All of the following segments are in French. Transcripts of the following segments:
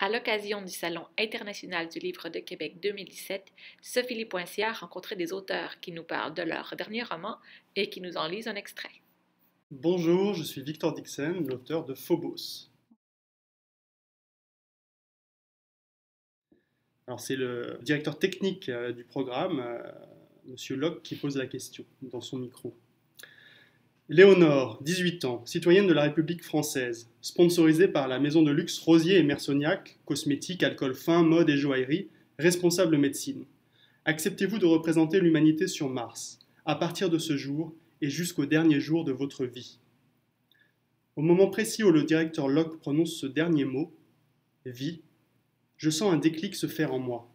À l'occasion du Salon international du livre de Québec 2017, Sophie-Ly a rencontré des auteurs qui nous parlent de leur dernier roman et qui nous en lisent un extrait. Bonjour, je suis Victor Dixon, l'auteur de Phobos. Alors c'est le directeur technique du programme, Monsieur Locke, qui pose la question dans son micro. Léonore, 18 ans, citoyenne de la République française, sponsorisée par la maison de luxe Rosier et Mersognac, cosmétiques, alcool fin, mode et joaillerie, responsable médecine. Acceptez-vous de représenter l'humanité sur Mars, à partir de ce jour et jusqu'au dernier jour de votre vie? Au moment précis où le directeur Locke prononce ce dernier mot, vie, je sens un déclic se faire en moi.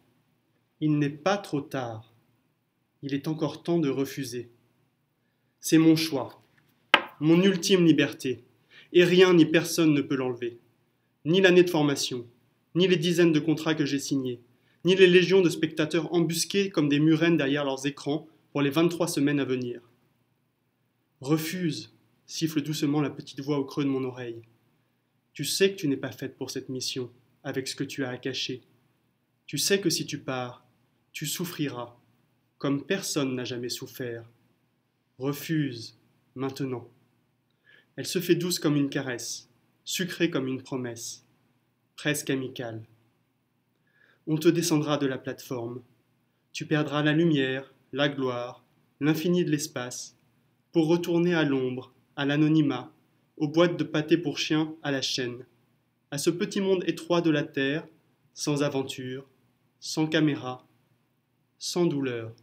Il n'est pas trop tard. Il est encore temps de refuser. C'est mon choix, mon ultime liberté, et rien ni personne ne peut l'enlever. Ni l'année de formation, ni les dizaines de contrats que j'ai signés, ni les légions de spectateurs embusqués comme des murènes derrière leurs écrans pour les 23 semaines à venir. Refuse, siffle doucement la petite voix au creux de mon oreille. Tu sais que tu n'es pas faite pour cette mission, avec ce que tu as à cacher. Tu sais que si tu pars, tu souffriras, comme personne n'a jamais souffert. Refuse, maintenant. Elle se fait douce comme une caresse, sucrée comme une promesse, presque amicale. On te descendra de la plateforme. Tu perdras la lumière, la gloire, l'infini de l'espace, pour retourner à l'ombre, à l'anonymat, aux boîtes de pâté pour chiens à la chaîne, à ce petit monde étroit de la terre, sans aventure, sans caméra, sans douleur.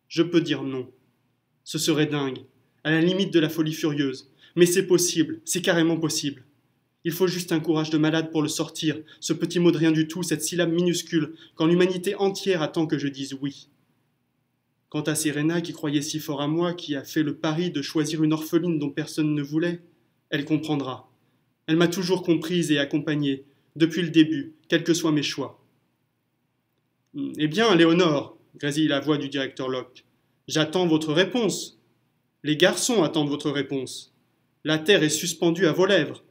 Je peux dire non. Ce serait dingue, à la limite de la folie furieuse, mais c'est possible, c'est carrément possible. Il faut juste un courage de malade pour le sortir, ce petit mot de rien du tout, cette syllabe minuscule, quand l'humanité entière attend que je dise oui. Quant à Serena, qui croyait si fort à moi, qui a fait le pari de choisir une orpheline dont personne ne voulait, elle comprendra. Elle m'a toujours comprise et accompagnée, depuis le début, quels que soient mes choix. Eh bien, Léonore, grésille la voix du directeur Locke, j'attends votre réponse. Les garçons attendent votre réponse. La terre est suspendue à vos lèvres.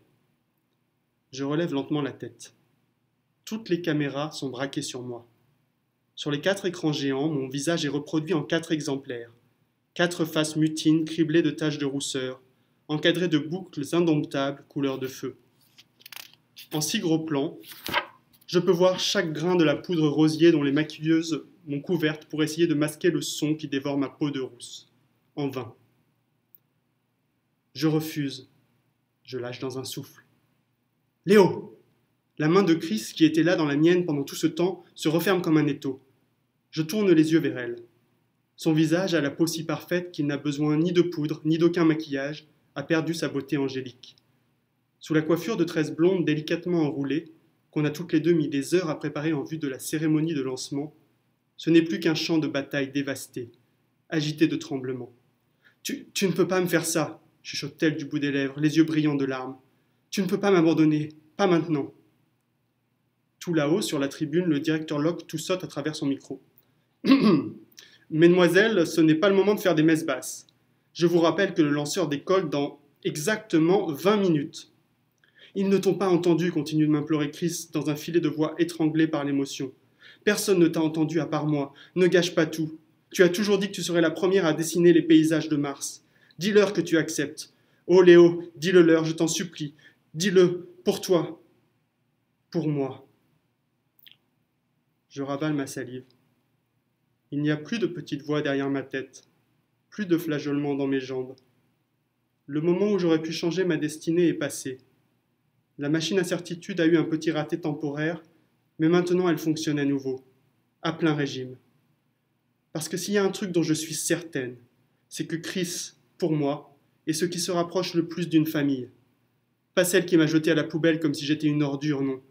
Je relève lentement la tête. Toutes les caméras sont braquées sur moi. Sur les 4 écrans géants, mon visage est reproduit en 4 exemplaires. 4 faces mutines criblées de taches de rousseur, encadrées de boucles indomptables couleur de feu. En 6 gros plans, je peux voir chaque grain de la poudre rosier dont les maquilleuses m'ont couverte pour essayer de masquer le son qui dévore ma peau de rousse. En vain. Je refuse. Je lâche dans un souffle. Léo! La main de Chris, qui était là dans la mienne pendant tout ce temps, se referme comme un étau. Je tourne les yeux vers elle. Son visage, à la peau si parfaite qu'il n'a besoin ni de poudre, ni d'aucun maquillage, a perdu sa beauté angélique. Sous la coiffure de tresses blondes délicatement enroulées, qu'on a toutes les deux mis des heures à préparer en vue de la cérémonie de lancement, ce n'est plus qu'un champ de bataille dévasté, agité de tremblements. Tu ne peux pas me faire ça, chuchote-t-elle du bout des lèvres, les yeux brillants de larmes. Tu ne peux pas m'abandonner, pas maintenant. Tout là-haut, sur la tribune, le directeur Locke tout saute à travers son micro. Mesdemoiselles, ce n'est pas le moment de faire des messes basses. Je vous rappelle que le lanceur décolle dans exactement 20 minutes. Ils ne t'ont pas entendu, continue de m'implorer Chris dans un filet de voix étranglé par l'émotion. Personne ne t'a entendu à part moi. Ne gâche pas tout. Tu as toujours dit que tu serais la première à dessiner les paysages de Mars. Dis-leur que tu acceptes. Oh Léo, dis-le-leur, je t'en supplie. Dis-le, pour toi. Pour moi. Je ravale ma salive. Il n'y a plus de petite voix derrière ma tête, plus de flageolements dans mes jambes. Le moment où j'aurais pu changer ma destinée est passé. La machine à certitude a eu un petit raté temporaire, mais maintenant elle fonctionne à nouveau, à plein régime. Parce que s'il y a un truc dont je suis certaine, c'est que Chris, pour moi, est ce qui se rapproche le plus d'une famille. Pas celle qui m'a jeté à la poubelle comme si j'étais une ordure, non,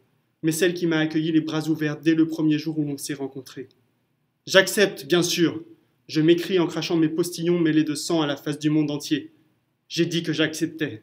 mais celle qui m'a accueilli les bras ouverts dès le premier jour où l'on s'est rencontrés. J'accepte, bien sûr. Je m'écrie en crachant mes postillons mêlés de sang à la face du monde entier. J'ai dit que j'acceptais.